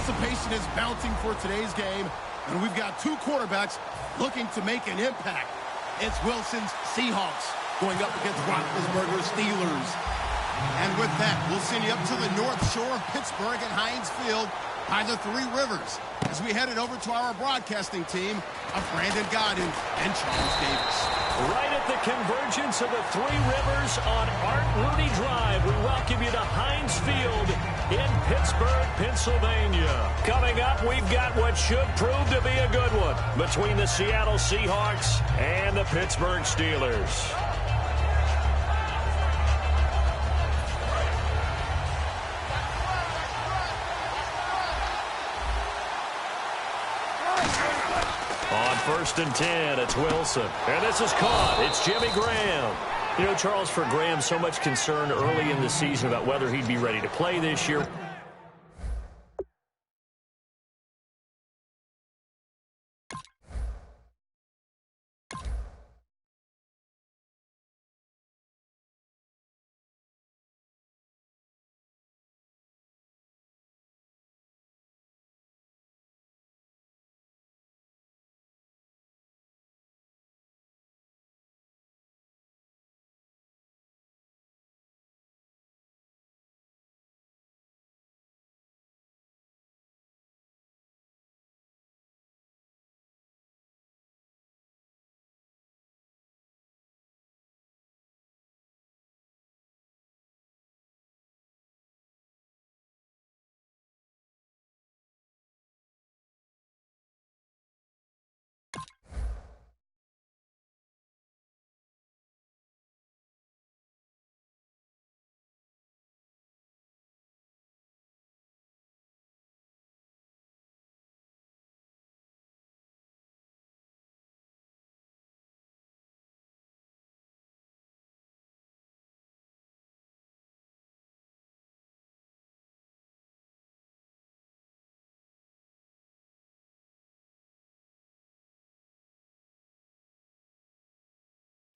Anticipation is mounting for today's game, and we've got two quarterbacks looking to make an impact. It's Wilson's Seahawks going up against Roethlisberger's Steelers. And with that, we'll send you up to the North Shore of Pittsburgh at Heinz Field by the Three Rivers as we headed over to our broadcasting team of Brandon Godden and Charles Davis. Right at the convergence of the Three Rivers on Art Rooney Drive, we welcome you to Heinz Field in Pittsburgh, Pennsylvania. Coming up, we've got what should prove to be a good one between the Seattle Seahawks and the Pittsburgh Steelers. On 1st and 10, it's Wilson. And this is caught. It's Jimmy Graham. You know, Charles, for Graham, so much concern early in the season about whether he'd be ready to play this year.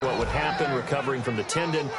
What would happen recovering from the tendon.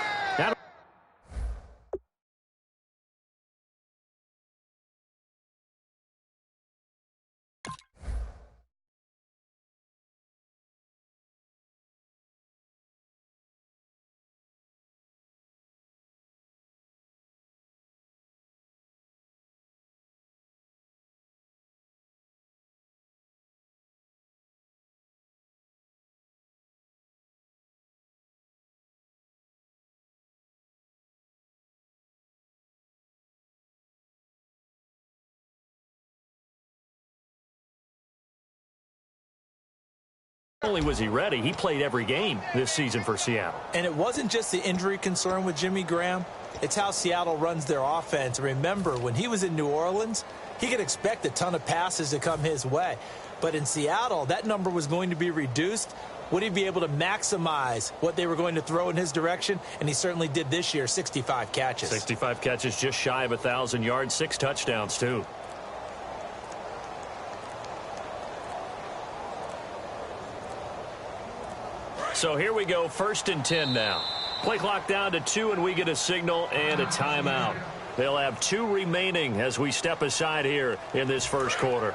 Not only was he ready, he played every game this season for Seattle. And it wasn't just the injury concern with Jimmy Graham. It's how Seattle runs their offense. Remember, when he was in New Orleans, he could expect a ton of passes to come his way. But in Seattle, that number was going to be reduced. Would he be able to maximize what they were going to throw in his direction? And he certainly did this year, 65 catches. 65 catches, just shy of 1,000 yards, 6 touchdowns, too. So here we go, 1st and 10 now. Play clock down to 2, and we get a signal and a timeout. They'll have 2 remaining as we step aside here in this first quarter.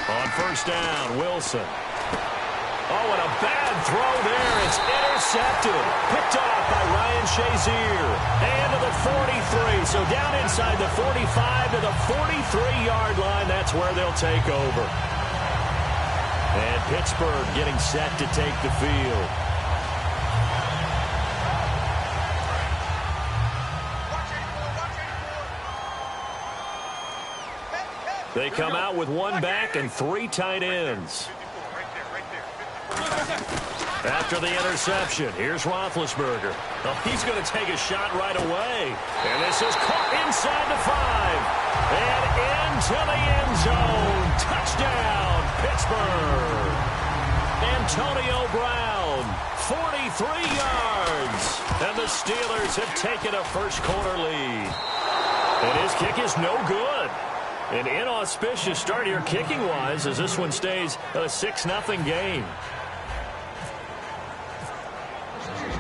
On 1st down, Wilson. Oh, and a bad throw there. It's intercepted. Picked off by Ryan Shazier. And to the 43. So down inside the 45 to the 43-yard line. That's where they'll take over. And Pittsburgh getting set to take the field. They come out with 1 back and 3 tight ends. After the interception, here's Roethlisberger. Oh, he's going to take a shot right away. And this is caught inside the 5. And into the end zone. Touchdown, Pittsburgh. Antonio Brown, 43 yards. And the Steelers have taken a first quarter lead. And his kick is no good. An inauspicious start here kicking-wise as this one stays a 6-0 game.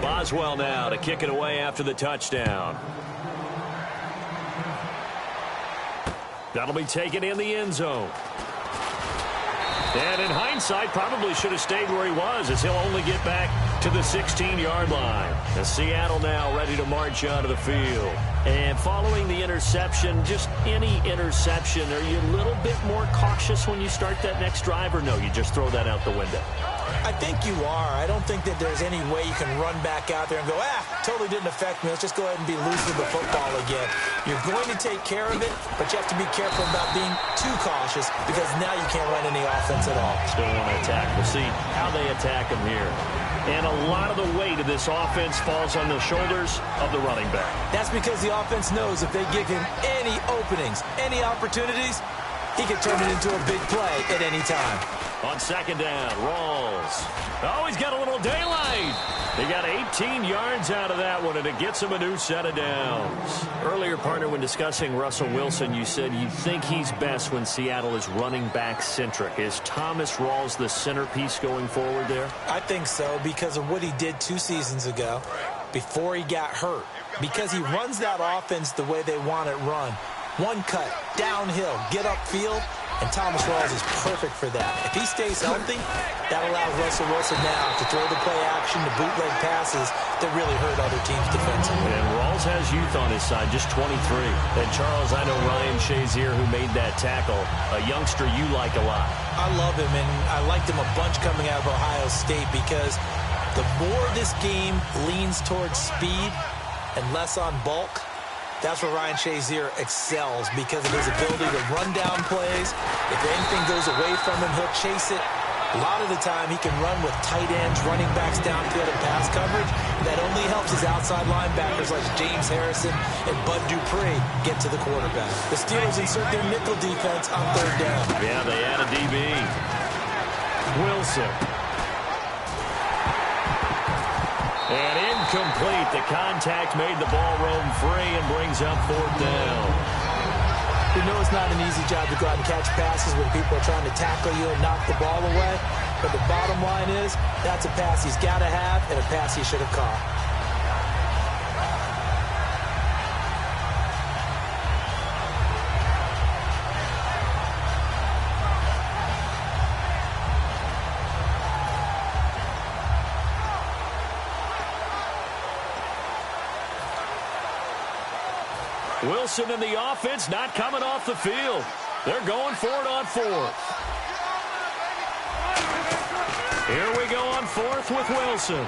Boswell now to kick it away after the touchdown. That'll be taken in the end zone. And in hindsight, probably should have stayed where he was, as he'll only get back to the 16-yard line. And Seattle now ready to march onto the field. And following the interception, just any interception, are you a little bit more cautious when you start that next drive, or no, you just throw that out the window? I think you are. I don't think that there's any way you can run back out there and go, totally didn't affect me. Let's just go ahead and be loose with the football again. You're going to take care of it, but you have to be careful about being too cautious because now you can't run any offense at all. Still want to attack. We'll see how they attack him here. And a lot of the weight of this offense falls on the shoulders of the running back. That's because the offense knows if they give him any openings, any opportunities, he can turn it into a big play at any time. On second down, Rawls. Oh, he's got a little daylight. They got 18 yards out of that one, and it gets him a new set of downs. Earlier, partner, when discussing Russell Wilson, you said you think he's best when Seattle is running back-centric. Is Thomas Rawls the centerpiece going forward there? I think so because of what he did 2 seasons ago before he got hurt. Because he runs that offense the way they want it run. One cut, downhill, get upfield, and Thomas Rawls is perfect for that. If he stays healthy, that allows Russell Wilson now to throw the play action, the bootleg passes that really hurt other teams defensively. And Rawls has youth on his side, just 23. And Charles, I know Ryan Shazier, who made that tackle, a youngster you like a lot. I love him, and I liked him a bunch coming out of Ohio State because the more this game leans towards speed and less on bulk, that's where Ryan Shazier excels because of his ability to run down plays. If anything goes away from him, he'll chase it. A lot of the time, he can run with tight ends, running backs downfield, and pass coverage. That only helps his outside linebackers like James Harrison and Bud Dupree get to the quarterback. The Steelers insert their nickel defense on third down. Yeah, they add a DB. Wilson. And incomplete. The contact made the ball roam free and brings up fourth down. You know it's not an easy job to go out and catch passes when people are trying to tackle you and knock the ball away. But the bottom line is that's a pass he's got to have and a pass he should have caught. Wilson and the offense not coming off the field. They're going for it on fourth. Here we go on fourth with Wilson.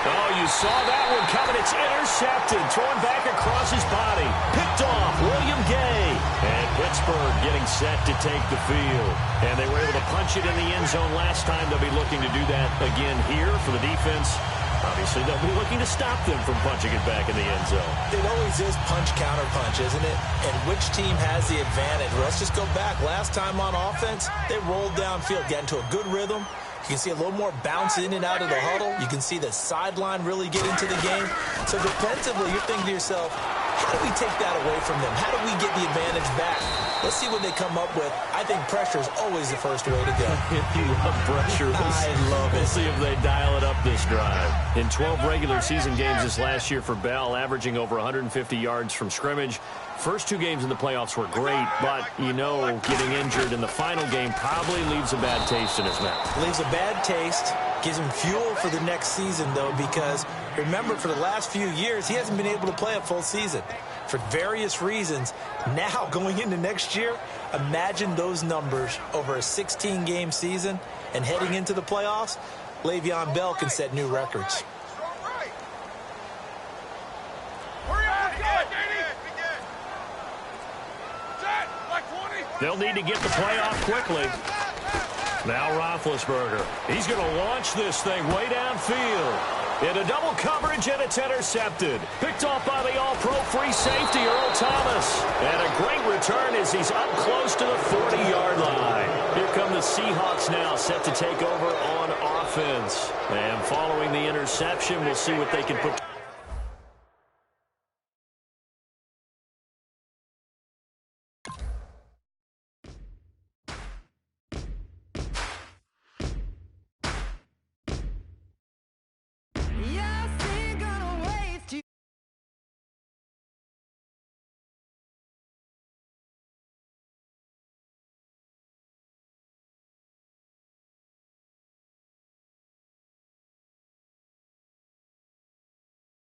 Oh, you saw that one coming. It's intercepted. Thrown back across his body. Picked off William Gay. And Pittsburgh getting set to take the field. And they were able to punch it in the end zone last time. They'll be looking to do that again here for the defense. Obviously, they'll be looking to stop them from punching it back in the end zone. It always is punch-counter-punch, isn't it? And which team has the advantage? Well, let's just go back. Last time on offense, they rolled downfield, got into a good rhythm. You can see a little more bounce in and out of the huddle. You can see the sideline really get into the game. So defensively, you're thinking to yourself, how do we take that away from them? How do we get the advantage back? Let's see what they come up with. I think pressure is always the first way to go. You love pressure. I love it. We'll see if they dial it up this drive. In 12 regular season games this last year for Bell, averaging over 150 yards from scrimmage. First 2 games in the playoffs were great, but, you know, getting injured in the final game probably leaves a bad taste in his mouth. Leaves a bad taste. Gives him fuel for the next season, though, because remember, for the last few years, he hasn't been able to play a full season for various reasons. Now, going into next year, imagine those numbers over a 16-game season and heading into the playoffs. Le'Veon Bell can set new records. They'll need to get the play off quickly. Now Roethlisberger. He's going to launch this thing way downfield. In a double coverage, and it's intercepted. Picked off by the all-pro free safety, Earl Thomas. And a great return as he's up close to the 40-yard line. Here come the Seahawks now, set to take over on offense. And following the interception, we'll see what they can put